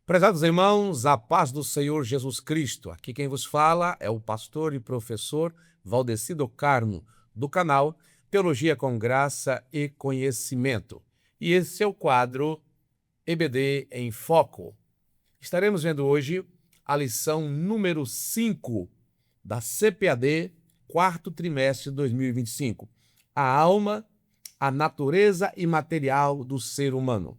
Prezados irmãos, a paz do Senhor Jesus Cristo. Aqui quem vos fala é o pastor e professor Valdeci do Carmo, do canal Teologia com Graça e Conhecimento. E esse é o quadro EBD em Foco. Estaremos vendo hoje a lição número 5 da CPAD, quarto trimestre de 2025. A alma, a natureza imaterial do ser humano.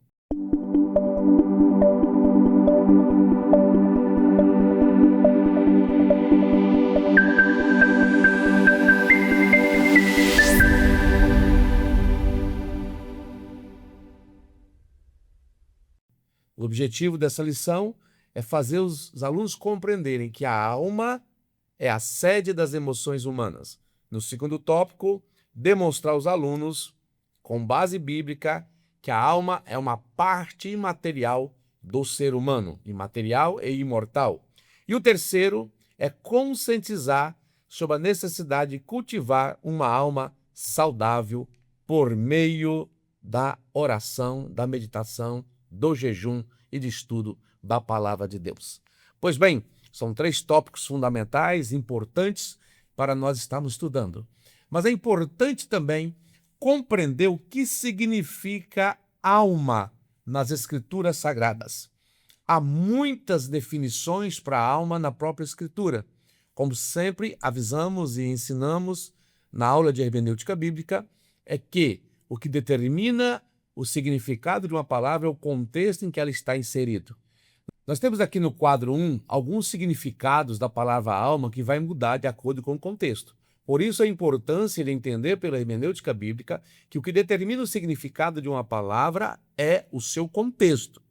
O objetivo dessa lição é fazer os alunos compreenderem que a alma é a sede das emoções humanas. No segundo tópico, demonstrar aos alunos, com base bíblica, que a alma é uma parte imaterial do ser humano, imaterial e imortal. E o terceiro é conscientizar sobre a necessidade de cultivar uma alma saudável por meio da oração, da meditação, do jejum e de estudo da palavra de Deus. Pois bem, são 3 tópicos fundamentais, importantes para nós estarmos estudando. Mas é importante também compreender o que significa alma nas Escrituras Sagradas. Há muitas definições para a alma na própria Escritura. Como sempre avisamos e ensinamos na aula de hermenêutica bíblica, é que o que determina o significado de uma palavra é o contexto em que ela está inserido. Nós temos aqui no quadro 1 alguns significados da palavra alma que vai mudar de acordo com o contexto. Por isso a importância de entender pela hermenêutica bíblica que o que determina o significado de uma palavra é o seu contexto.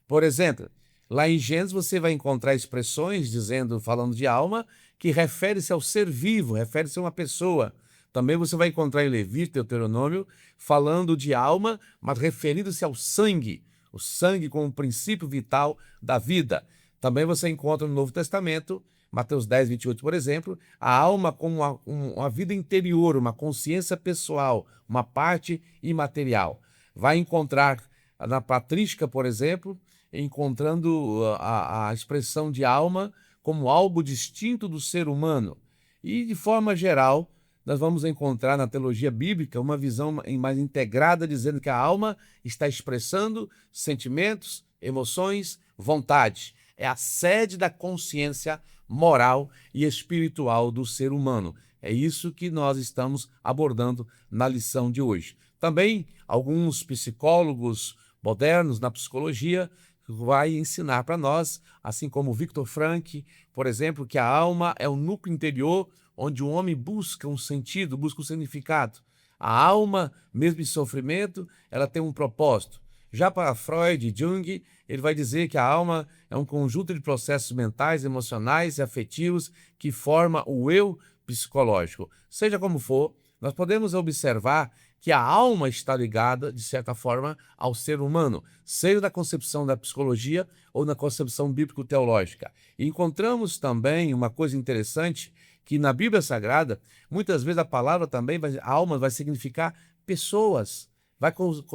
Por exemplo, lá em Gênesis você vai encontrar expressões falando de alma que refere-se ao ser vivo, refere-se a uma pessoa. Também você vai encontrar em Levítico, Deuteronômio, falando de alma, mas referindo-se ao sangue, o sangue como princípio vital da vida. Também você encontra no Novo Testamento, Mateus 10, 28, por exemplo, a alma como uma vida interior, uma consciência pessoal, uma parte imaterial. Vai encontrar na patrística, por exemplo, encontrando a expressão de alma como algo distinto do ser humano. E, de forma geral, nós vamos encontrar na teologia bíblica uma visão mais integrada, dizendo que a alma está expressando sentimentos, emoções, vontade. É a sede da consciência moral e espiritual do ser humano. É isso que nós estamos abordando na lição de hoje. Também alguns psicólogos modernos na psicologia vai ensinar para nós, assim como Viktor Frankl, por exemplo, que a alma é o núcleo interior onde o homem busca um sentido, busca um significado. A alma, mesmo em sofrimento, ela tem um propósito. Já para Freud e Jung, ele vai dizer que a alma é um conjunto de processos mentais, emocionais e afetivos que forma o eu psicológico. Seja como for, nós podemos observar que a alma está ligada, de certa forma, ao ser humano, seja na concepção da psicologia ou na concepção bíblico-teológica. E encontramos também uma coisa interessante, que na Bíblia Sagrada, muitas vezes a palavra também, a alma vai significar pessoas, vai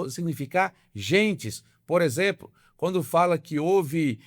significar gentes. Por exemplo, quando fala que houve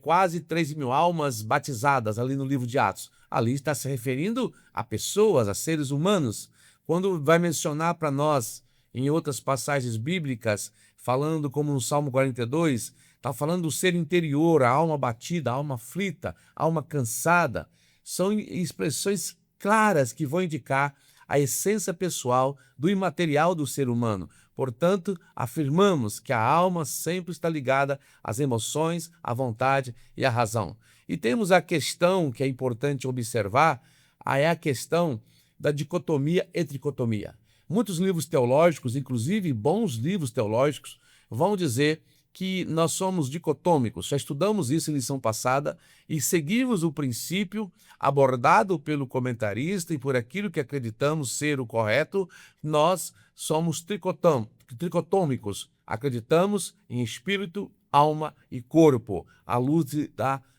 quase 3.000 almas batizadas ali no livro de Atos, ali está se referindo a pessoas, a seres humanos. Quando vai mencionar para nós, em outras passagens bíblicas, falando como no Salmo 42, está falando do ser interior, a alma batida, a alma aflita, a alma cansada. São expressões claras que vão indicar a essência pessoal do imaterial do ser humano. Portanto, afirmamos que a alma sempre está ligada às emoções, à vontade e à razão. E temos a questão que é importante observar, é a questão da dicotomia e tricotomia. Muitos livros teológicos, inclusive bons livros teológicos, vão dizer que nós somos dicotômicos. Já estudamos isso em lição passada e seguimos o princípio abordado pelo comentarista e por aquilo que acreditamos ser o correto. Nós somos tricotômicos. Acreditamos em espírito, alma e corpo, à luz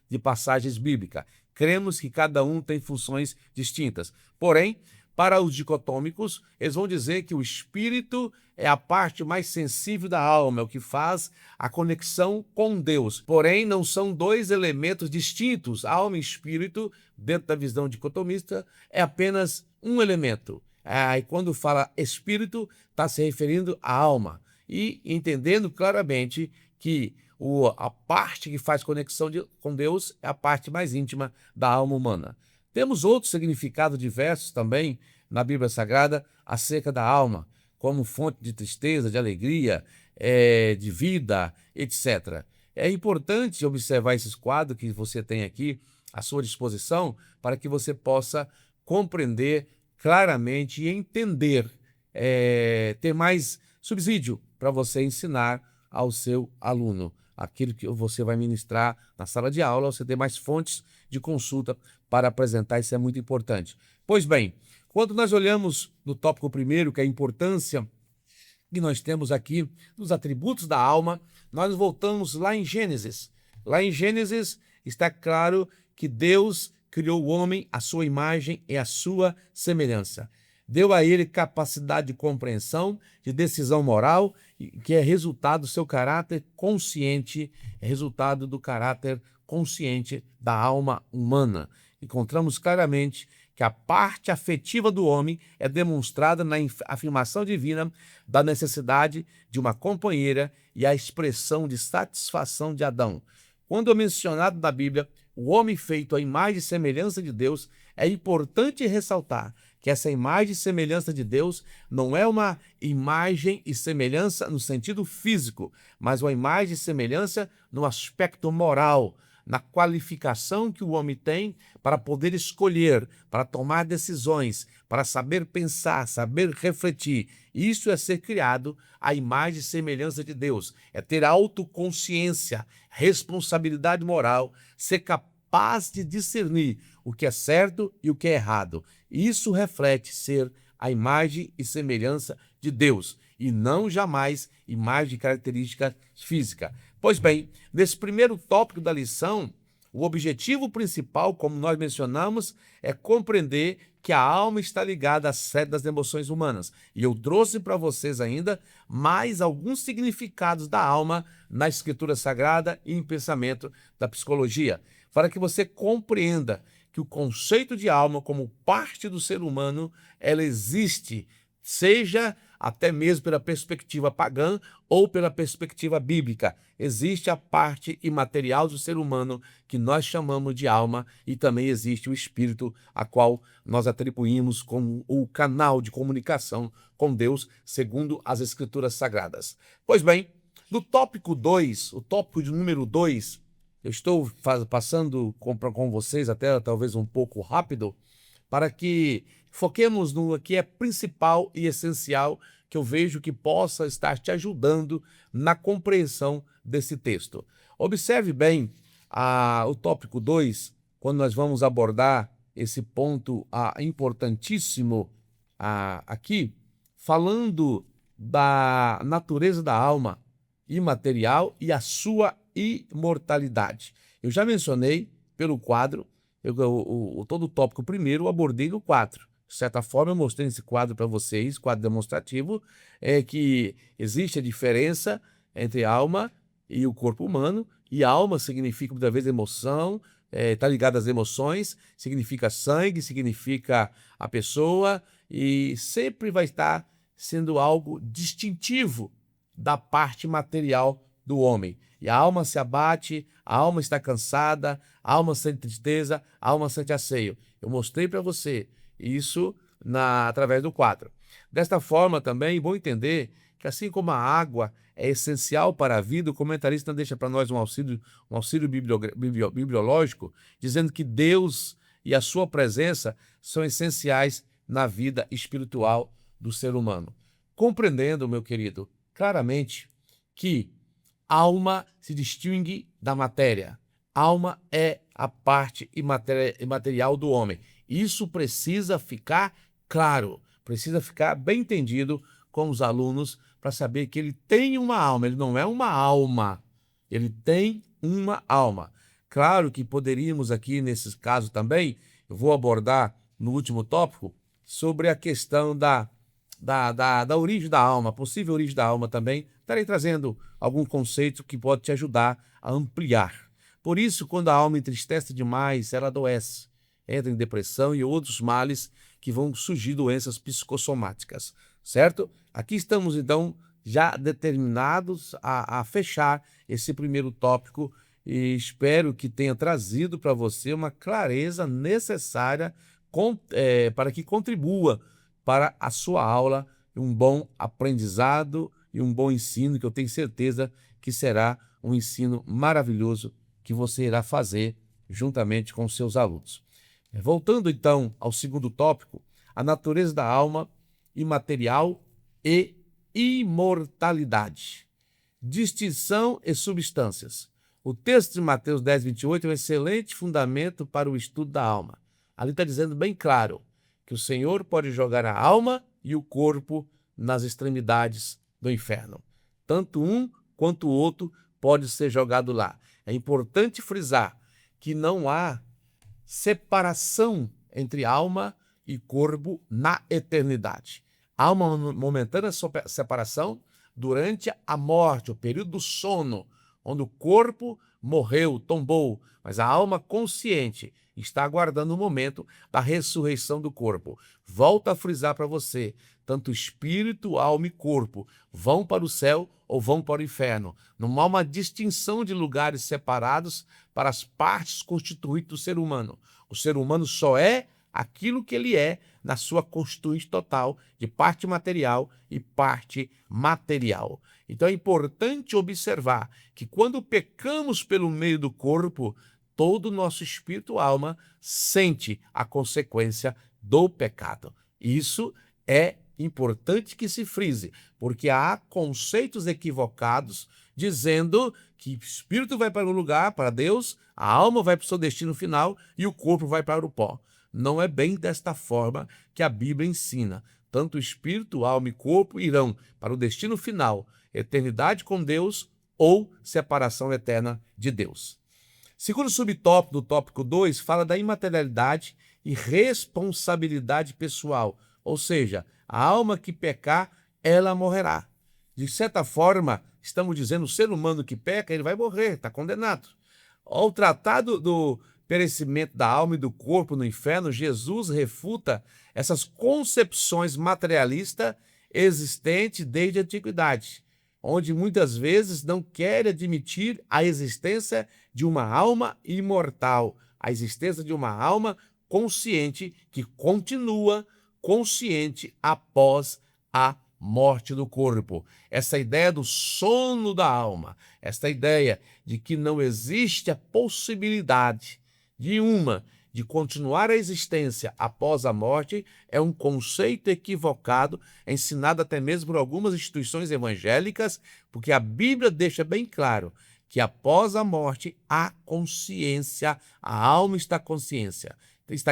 de passagens bíblicas. Cremos que cada um tem funções distintas. Porém, Para os dicotômicos, eles vão dizer que o espírito é a parte mais sensível da alma, é o que faz a conexão com Deus. Porém, não são dois elementos distintos. Alma e espírito, dentro da visão dicotomista, é apenas um elemento. E quando fala espírito, está se referindo à alma. E entendendo claramente que a parte que faz conexão com Deus é a parte mais íntima da alma humana. Temos outros significados diversos também na Bíblia Sagrada acerca da alma, como fonte de tristeza, de alegria, de vida, etc. É importante observar esses quadros que você tem aqui à sua disposição para que você possa compreender claramente e entender, ter mais subsídio para você ensinar ao seu aluno. Aquilo que você vai ministrar na sala de aula, você ter mais fontes de consulta para apresentar, isso é muito importante. Pois bem, quando nós olhamos no tópico primeiro, que é a importância que nós temos aqui nos atributos da alma, nós voltamos lá em Gênesis. Lá em Gênesis está claro que Deus criou o homem à sua imagem e à sua semelhança. Deu a ele capacidade de compreensão, de decisão moral, que é resultado do seu caráter consciente, é resultado do caráter consciente da alma humana. Encontramos claramente que a parte afetiva do homem é demonstrada na afirmação divina da necessidade de uma companheira e a expressão de satisfação de Adão. Quando é mencionado na Bíblia o homem feito à imagem e semelhança de Deus, é importante ressaltar que essa imagem e semelhança de Deus não é uma imagem e semelhança no sentido físico, mas uma imagem e semelhança no aspecto moral, na qualificação que o homem tem para poder escolher, para tomar decisões, para saber pensar, saber refletir. Isso é ser criado à imagem e semelhança de Deus, é ter autoconsciência, responsabilidade moral, ser capaz de discernir o que é certo e o que é errado. Isso reflete ser a imagem e semelhança de Deus, e não jamais imagem e característica física. Pois bem, nesse primeiro tópico da lição, o objetivo principal, como nós mencionamos, é compreender que a alma está ligada à sede das emoções humanas. E eu trouxe para vocês ainda mais alguns significados da alma na Escritura Sagrada e em pensamento da psicologia, para que você compreenda que o conceito de alma como parte do ser humano, ela existe, seja até mesmo pela perspectiva pagã ou pela perspectiva bíblica. Existe a parte imaterial do ser humano que nós chamamos de alma e também existe o espírito, a qual nós atribuímos como o canal de comunicação com Deus, segundo as Escrituras Sagradas. Pois bem, no tópico 2, o tópico de número 2, eu estou passando com vocês até talvez um pouco rápido, para que foquemos no que é principal e essencial, que eu vejo que possa estar te ajudando na compreensão desse texto. Observe bem o tópico 2, quando nós vamos abordar esse ponto importantíssimo aqui, falando da natureza da alma imaterial e a sua imortalidade. Eu já mencionei pelo quadro, todo o tópico primeiro eu abordei no 4. De certa forma, eu mostrei esse quadro para vocês, quadro demonstrativo, que existe a diferença entre alma e o corpo humano, e alma significa muitas vezes emoção, está ligado às emoções, significa sangue, significa a pessoa, e sempre vai estar sendo algo distintivo da parte material do homem. E a alma se abate, a alma está cansada, a alma sente tristeza, a alma sente asseio. Eu mostrei para você isso através do quadro. Desta forma também, bom entender que assim como a água é essencial para a vida, o comentarista deixa para nós um auxílio bibliológico, dizendo que Deus e a sua presença são essenciais na vida espiritual do ser humano. Compreendendo, meu querido, claramente que alma se distingue da matéria. Alma é a parte imaterial do homem. Isso precisa ficar claro, precisa ficar bem entendido com os alunos para saber que ele tem uma alma, ele não é uma alma, ele tem uma alma. Claro que poderíamos aqui, nesses casos também, eu vou abordar no último tópico, sobre a questão da origem da alma, possível origem da alma também. Estarei trazendo algum conceito que pode te ajudar a ampliar. Por isso, quando a alma entristece demais, ela adoece, entra em depressão e outros males que vão surgir, doenças psicossomáticas, certo? Aqui estamos, então, já determinados a fechar esse primeiro tópico e espero que tenha trazido para você uma clareza necessária para que contribua para a sua aula, um bom aprendizado e um bom ensino, que eu tenho certeza que será um ensino maravilhoso que você irá fazer juntamente com os seus alunos. Voltando então ao segundo tópico, a natureza da alma imaterial e imortalidade. Distinção e substâncias. O texto de Mateus 10, 28 é um excelente fundamento para o estudo da alma. Ali está dizendo bem claro que o Senhor pode jogar a alma e o corpo nas extremidades do inferno. Tanto um quanto o outro pode ser jogado lá. É importante frisar que não há separação entre alma e corpo na eternidade. Há uma momentânea separação durante a morte, o período do sono, onde o corpo morreu, tombou, mas a alma consciente está aguardando o momento da ressurreição do corpo. Volto a frisar para você, tanto espírito, alma e corpo vão para o céu ou vão para o inferno. Não há uma distinção de lugares separados para as partes constituintes do ser humano. O ser humano só é aquilo que ele é na sua constituinte total de parte material e parte material. Então é importante observar que quando pecamos pelo meio do corpo, todo o nosso espírito e alma sente a consequência do pecado. Isso é importante que se frise, porque há conceitos equivocados dizendo que o espírito vai para um lugar, para Deus, a alma vai para o seu destino final e o corpo vai para o pó. Não é bem desta forma que a Bíblia ensina. Tanto o espírito, alma e corpo irão para o destino final, eternidade com Deus ou separação eterna de Deus. Segundo subtópico do tópico 2, fala da imaterialidade e responsabilidade pessoal, ou seja, a alma que pecar, ela morrerá. De certa forma, estamos dizendo, o ser humano que peca, ele vai morrer, está condenado. Ao tratar do perecimento da alma e do corpo no inferno, Jesus refuta essas concepções materialistas existentes desde a antiguidade, onde muitas vezes não querem admitir a existência de uma alma imortal, a existência de uma alma consciente que continua consciente após a morte do corpo. Essa ideia do sono da alma, essa ideia de que não existe a possibilidade de continuar a existência após a morte, é um conceito equivocado, ensinado até mesmo por algumas instituições evangélicas, porque a Bíblia deixa bem claro que após a morte há consciência, a alma está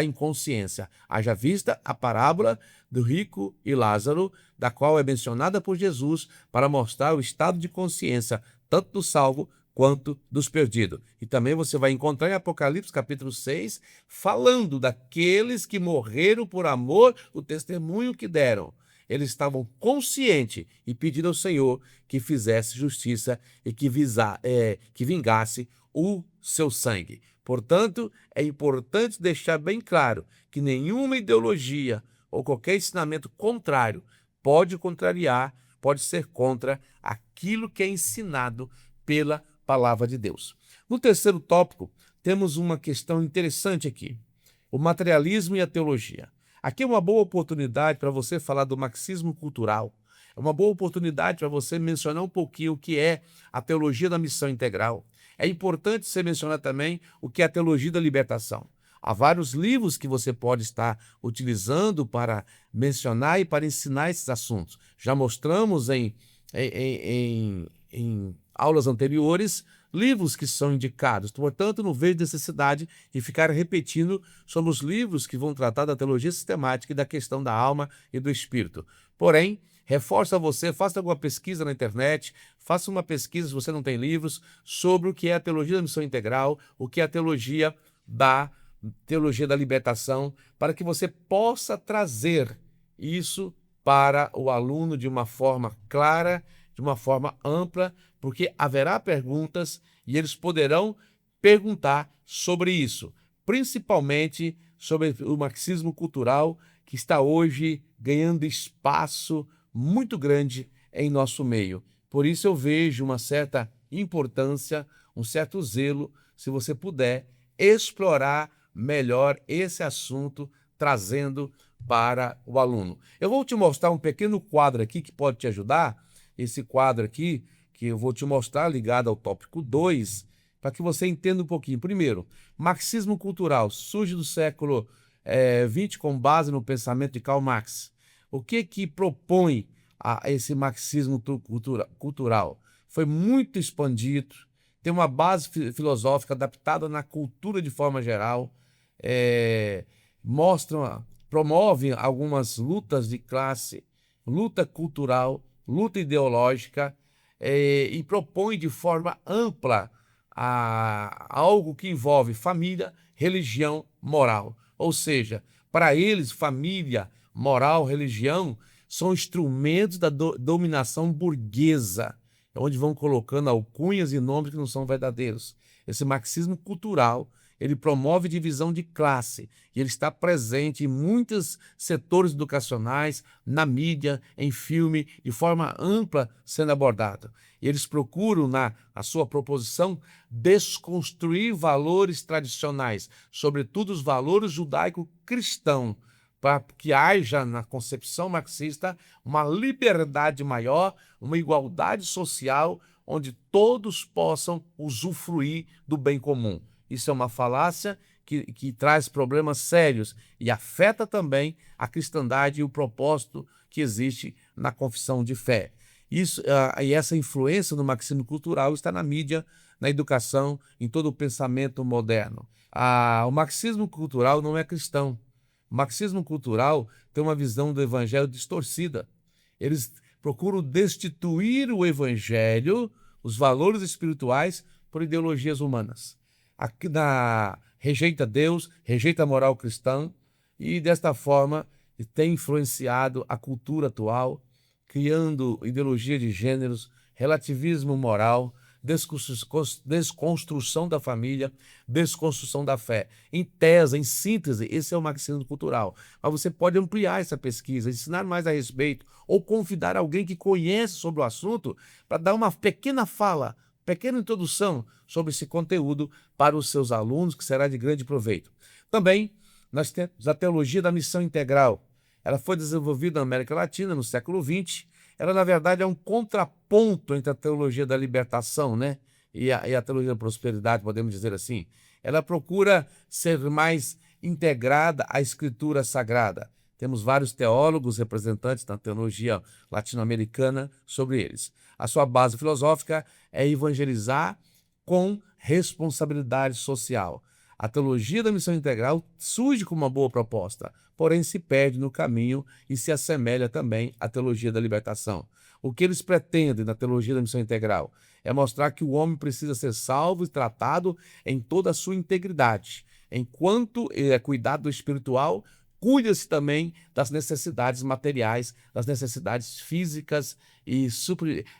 em consciência. Haja vista a parábola do rico e Lázaro, da qual é mencionada por Jesus para mostrar o estado de consciência tanto do salvo quanto dos perdidos. E também você vai encontrar em Apocalipse capítulo 6, falando daqueles que morreram por amor do testemunho que deram. Eles estavam conscientes e pedindo ao Senhor que fizesse justiça e que vingasse o seu sangue. Portanto, é importante deixar bem claro que nenhuma ideologia ou qualquer ensinamento contrário pode ser contra aquilo que é ensinado pela palavra de Deus. No terceiro tópico, temos uma questão interessante aqui: o materialismo e a teologia. Aqui é uma boa oportunidade para você falar do marxismo cultural. É uma boa oportunidade para você mencionar um pouquinho o que é a teologia da missão integral. É importante você mencionar também o que é a teologia da libertação. Há vários livros que você pode estar utilizando para mencionar e para ensinar esses assuntos. Já mostramos em aulas anteriores livros que são indicados. Portanto, não vejo necessidade de ficar repetindo sobre os livros que vão tratar da teologia sistemática e da questão da alma e do espírito. Porém, reforço a você, faça alguma pesquisa na internet, faça uma pesquisa, se você não tem livros, sobre o que é a teologia da missão integral, o que é a teologia da teologia da libertação, para que você possa trazer isso para o aluno de uma forma clara, de uma forma ampla, porque haverá perguntas e eles poderão perguntar sobre isso, principalmente sobre o marxismo cultural, que está hoje ganhando espaço muito grande em nosso meio. Por isso eu vejo uma certa importância, um certo zelo, se você puder explorar melhor esse assunto, trazendo para o aluno. Eu vou te mostrar um pequeno quadro aqui que pode te ajudar. Esse quadro aqui, que eu vou te mostrar ligado ao tópico 2, para que você entenda um pouquinho. Primeiro, marxismo cultural surge do século XX com base no pensamento de Karl Marx. O que propõe esse marxismo cultural? Foi muito expandido, tem uma base filosófica adaptada na cultura de forma geral, promove algumas lutas de classe, luta cultural, luta ideológica, e propõe de forma ampla algo que envolve família, religião, moral. Ou seja, para eles, família, moral, religião são instrumentos da dominação burguesa, onde vão colocando alcunhas e nomes que não são verdadeiros. Esse marxismo cultural, ele promove divisão de classe e ele está presente em muitos setores educacionais, na mídia, em filme, de forma ampla sendo abordado. E eles procuram, na sua proposição, desconstruir valores tradicionais, sobretudo os valores judaico-cristãos, para que haja na concepção marxista uma liberdade maior, uma igualdade social, onde todos possam usufruir do bem comum. Isso é uma falácia que traz problemas sérios e afeta também a cristandade e o propósito que existe na confissão de fé. E essa influência do marxismo cultural está na mídia, na educação, em todo o pensamento moderno. O marxismo cultural não é cristão. O marxismo cultural tem uma visão do evangelho distorcida. Eles procuram destituir o evangelho, os valores espirituais, por ideologias humanas. Rejeita Deus, rejeita a moral cristã e, desta forma, tem influenciado a cultura atual, criando ideologia de gêneros, relativismo moral, desconstrução da família, desconstrução da fé. Em tese, em síntese, esse é o marxismo cultural. Mas você pode ampliar essa pesquisa, ensinar mais a respeito, ou convidar alguém que conhece sobre o assunto para dar uma pequena fala, pequena introdução sobre esse conteúdo para os seus alunos, que será de grande proveito. Também nós temos a teologia da missão integral. Ela foi desenvolvida na América Latina no século XX. Ela, na verdade, é um contraponto entre a teologia da libertação, né, e a teologia da prosperidade, podemos dizer assim. Ela procura ser mais integrada à Escritura Sagrada. Temos vários teólogos representantes da teologia latino-americana sobre eles. A sua base filosófica é evangelizar com responsabilidade social. A teologia da missão integral surge como uma boa proposta, porém se perde no caminho e se assemelha também à teologia da libertação. O que eles pretendem na teologia da missão integral é mostrar que o homem precisa ser salvo e tratado em toda a sua integridade. Enquanto é cuidado espiritual, cuida-se também das necessidades materiais, das necessidades físicas e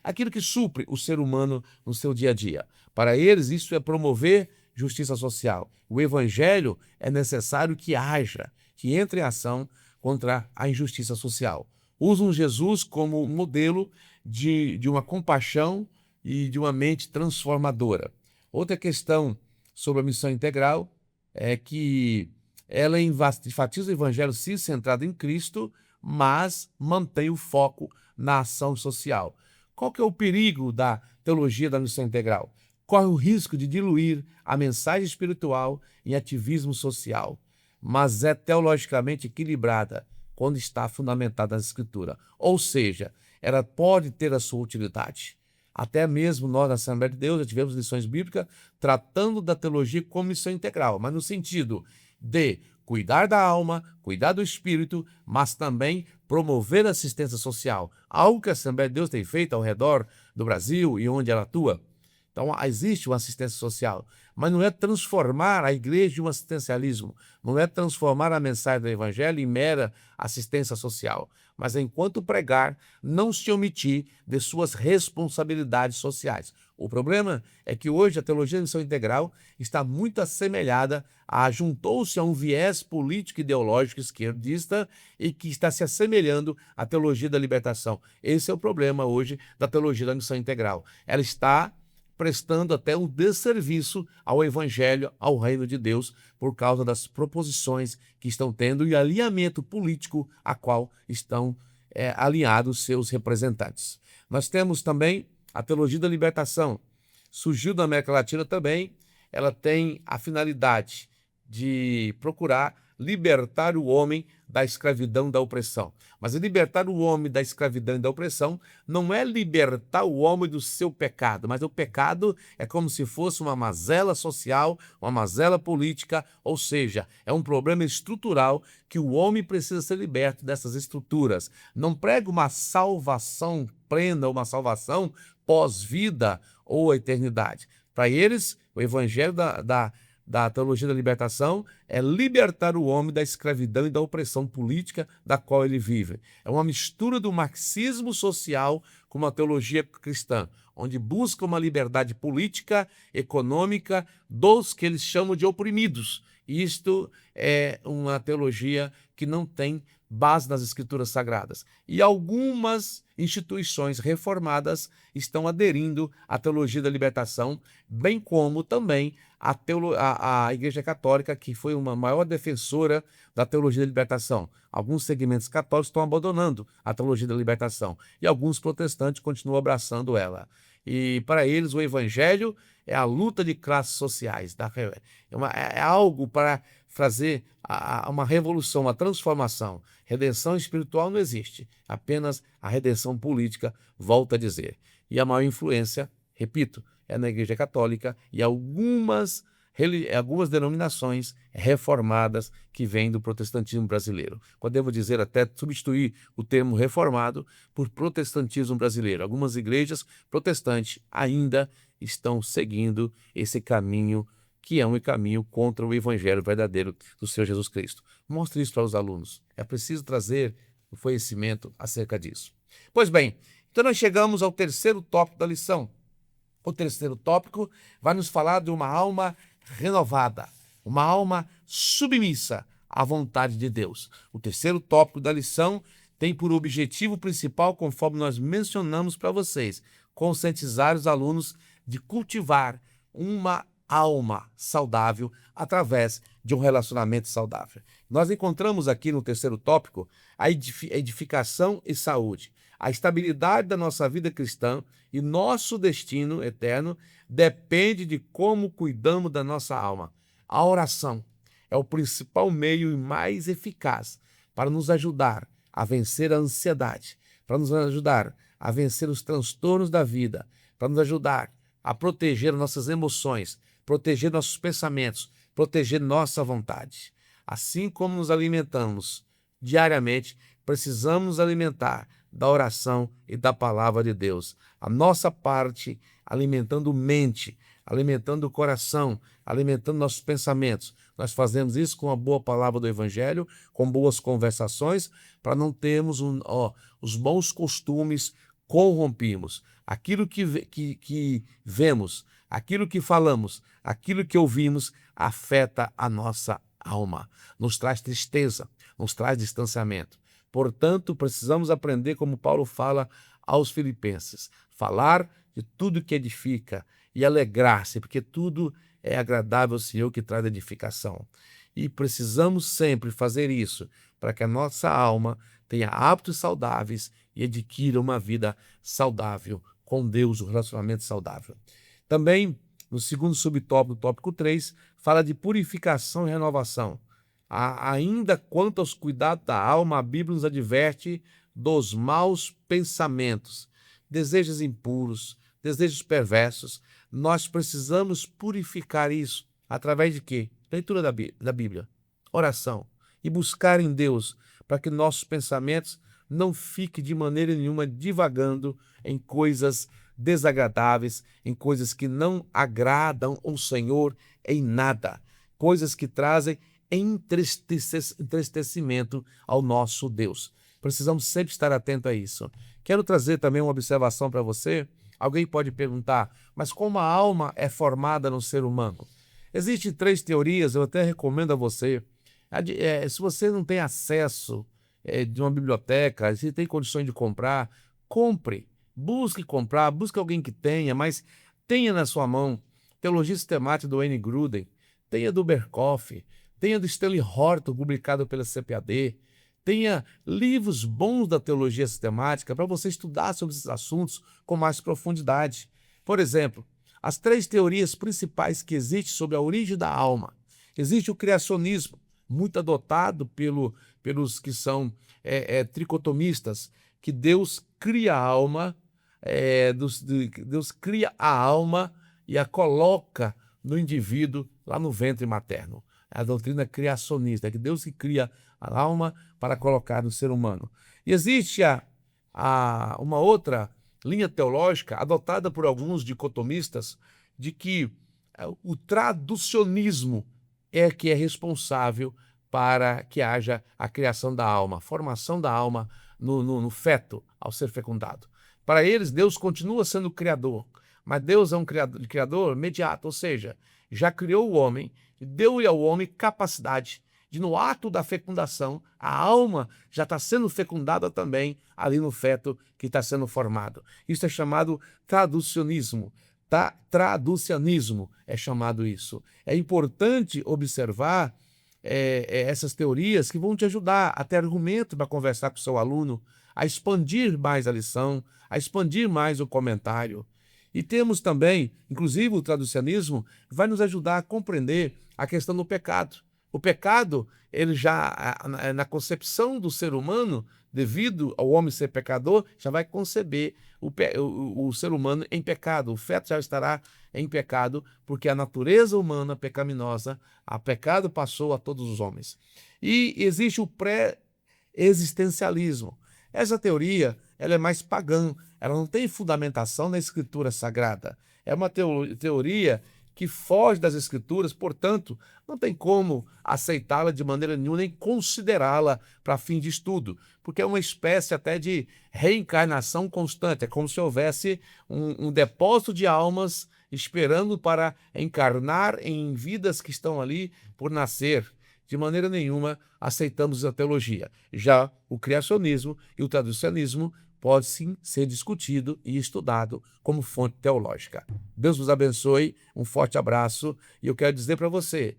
aquilo que supre o ser humano no seu dia a dia. Para eles, isso é promover justiça social. O evangelho é necessário que haja, que entre em ação contra a injustiça social. Usam Jesus como modelo de uma compaixão e de uma mente transformadora. Outra questão sobre a missão integral é que ela enfatiza o evangelho sim centrado em Cristo, mas mantém o foco na ação social. Qual que é o perigo da teologia da missão integral? Corre o risco de diluir a mensagem espiritual em ativismo social, mas é teologicamente equilibrada quando está fundamentada na Escritura. Ou seja, ela pode ter a sua utilidade. Até mesmo nós, na Assembleia de Deus, já tivemos lições bíblicas tratando da teologia como missão integral, mas no sentido de cuidar da alma, cuidar do espírito, mas também promover assistência social, algo que a Assembleia de Deus tem feito ao redor do Brasil e onde ela atua. Então, existe uma assistência social, mas não é transformar a igreja em um assistencialismo, não é transformar a mensagem do evangelho em mera assistência social, mas enquanto pregar, não se omitir de suas responsabilidades sociais. O problema é que hoje a teologia da missão integral está muito assemelhada juntou-se a um viés político ideológico esquerdista e que está se assemelhando à teologia da libertação. Esse é o problema hoje da teologia da missão integral. Ela está prestando até um desserviço ao evangelho, ao reino de Deus, por causa das proposições que estão tendo e alinhamento político a qual estão alinhados seus representantes. Nós temos também a teologia da libertação. Surgiu na América Latina também, ela tem a finalidade de procurar libertar o homem da escravidão e da opressão. Mas libertar o homem da escravidão e da opressão não é libertar o homem do seu pecado, mas o pecado é como se fosse uma mazela social, uma mazela política, ou seja, é um problema estrutural que o homem precisa ser liberto dessas estruturas. Não prega uma salvação plena, uma salvação pós-vida ou eternidade. Para eles, o evangelho da teologia da libertação é libertar o homem da escravidão e da opressão política da qual ele vive. É uma mistura do marxismo social com uma teologia cristã, onde busca uma liberdade política, econômica dos que eles chamam de oprimidos. Isto é uma teologia que não tem base nas Escrituras Sagradas. E algumas instituições reformadas estão aderindo à teologia da libertação, bem como também a Igreja Católica, que foi uma maior defensora da teologia da libertação. Alguns segmentos católicos estão abandonando a teologia da libertação e alguns protestantes continuam abraçando ela. E para eles o evangelho é a luta de classes sociais, é algo para fazer uma revolução, uma transformação. Redenção espiritual não existe, apenas a redenção política, volta a dizer. E a maior influência, repito, é na Igreja Católica e algumas denominações reformadas que vêm do protestantismo brasileiro. Podemos dizer até substituir o termo reformado por protestantismo brasileiro. Algumas igrejas protestantes ainda estão seguindo esse caminho que é um caminho contra o evangelho verdadeiro do Senhor Jesus Cristo. Mostre isso para os alunos. É preciso trazer o conhecimento acerca disso. Pois bem, então nós chegamos ao terceiro tópico da lição. O terceiro tópico vai nos falar de uma alma renovada, uma alma submissa à vontade de Deus. O terceiro tópico da lição tem por objetivo principal, conforme nós mencionamos para vocês, conscientizar os alunos de cultivar uma alma saudável através de um relacionamento saudável. Nós encontramos aqui no terceiro tópico a edificação e saúde. A estabilidade da nossa vida cristã e nosso destino eterno depende de como cuidamos da nossa alma. A oração é o principal meio e mais eficaz para nos ajudar a vencer a ansiedade, para nos ajudar a vencer os transtornos da vida, para nos ajudar a proteger nossas emoções, proteger nossos pensamentos, proteger nossa vontade. Assim como nos alimentamos diariamente, precisamos nos alimentar da oração e da palavra de Deus. A nossa parte, alimentando mente, alimentando o coração, alimentando nossos pensamentos. Nós fazemos isso com a boa palavra do Evangelho, com boas conversações, para não termos os bons costumes corrompimos. Aquilo que vemos, aquilo que falamos, aquilo que ouvimos, afeta a nossa alma. Nos traz tristeza, nos traz distanciamento. Portanto, precisamos aprender, como Paulo fala aos Filipenses, falar de tudo que edifica e alegrar-se, porque tudo é agradável ao Senhor que traz edificação. E precisamos sempre fazer isso para que a nossa alma tenha hábitos saudáveis e adquira uma vida saudável com Deus, um relacionamento saudável. Também, no segundo subtópico, tópico 3, fala de purificação e renovação. Ainda quanto aos cuidados da alma, a Bíblia nos adverte dos maus pensamentos, desejos impuros, desejos perversos. Nós precisamos purificar isso através de quê? Leitura da Bíblia, oração e buscar em Deus para que nossos pensamentos não fiquem de maneira nenhuma divagando em coisas desagradáveis, em coisas que não agradam ao Senhor em nada, coisas que trazem entristecimento ao nosso Deus. Precisamos sempre estar atento a isso. Quero trazer também uma observação para você. Alguém pode perguntar, mas como a alma é formada no ser humano? Existem 3 teorias, eu até recomendo a você. Se você não tem acesso de uma biblioteca, se tem condições de comprar, compre. Busque comprar, busque alguém que tenha, mas tenha na sua mão Teologia Sistemática do Wayne Grudem, tenha do Berkhoff, tenha do Stanley Horton, publicado pela CPAD, tenha livros bons da teologia sistemática para você estudar sobre esses assuntos com mais profundidade. Por exemplo, as 3 teorias principais que existem sobre a origem da alma. Existe o criacionismo, muito adotado pelos que são tricotomistas, que Deus cria a alma, Deus cria a alma e a coloca no indivíduo lá no ventre materno. É a doutrina criacionista, é que Deus que cria a alma para colocar no ser humano. E existe uma outra linha teológica adotada por alguns dicotomistas de que o traducionismo é que é responsável para que haja a criação da alma, a formação da alma no feto ao ser fecundado. Para eles, Deus continua sendo criador, mas Deus é um criador imediato, ou seja, já criou o homem e deu-lhe ao homem capacidade de, no ato da fecundação, a alma já está sendo fecundada também ali no feto que está sendo formado. Isso é chamado traducionismo. Traducianismo é chamado isso. É importante observar essas teorias que vão te ajudar a ter argumento para conversar com o seu aluno, a expandir mais a lição, a expandir mais o comentário. E temos também, inclusive o traducianismo, vai nos ajudar a compreender a questão do pecado. O pecado, ele já, na concepção do ser humano, devido ao homem ser pecador, já vai conceber o ser humano em pecado. O feto já estará em pecado, porque a natureza humana pecaminosa, a pecado passou a todos os homens. E existe o pré-existencialismo. Essa teoria, ela é mais pagã, ela não tem fundamentação na Escritura Sagrada. É uma teoria que foge das Escrituras, portanto, não tem como aceitá-la de maneira nenhuma, nem considerá-la para fim de estudo, porque é uma espécie até de reencarnação constante, é como se houvesse um depósito de almas esperando para encarnar em vidas que estão ali por nascer. De maneira nenhuma aceitamos a teologia. Já o criacionismo e o traducionismo pode sim ser discutido e estudado como fonte teológica. Deus vos abençoe, um forte abraço, e eu quero dizer para você,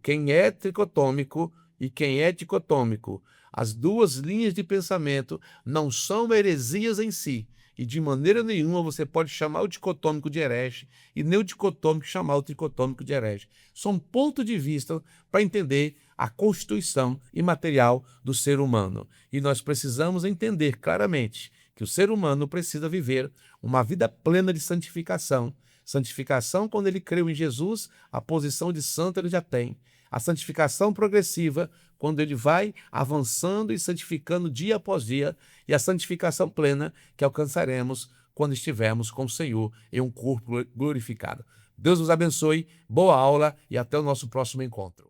quem é tricotômico e quem é dicotômico, as 2 linhas de pensamento não são heresias em si, e de maneira nenhuma você pode chamar o dicotômico de herege e nem o dicotômico chamar o tricotômico de herege. São pontos de vista para entender a constituição imaterial do ser humano. E nós precisamos entender claramente que o ser humano precisa viver uma vida plena de santificação. Santificação, quando ele creu em Jesus, a posição de santo ele já tem. A santificação progressiva, quando ele vai avançando e santificando dia após dia, e a santificação plena que alcançaremos quando estivermos com o Senhor em um corpo glorificado. Deus nos abençoe, boa aula e até o nosso próximo encontro.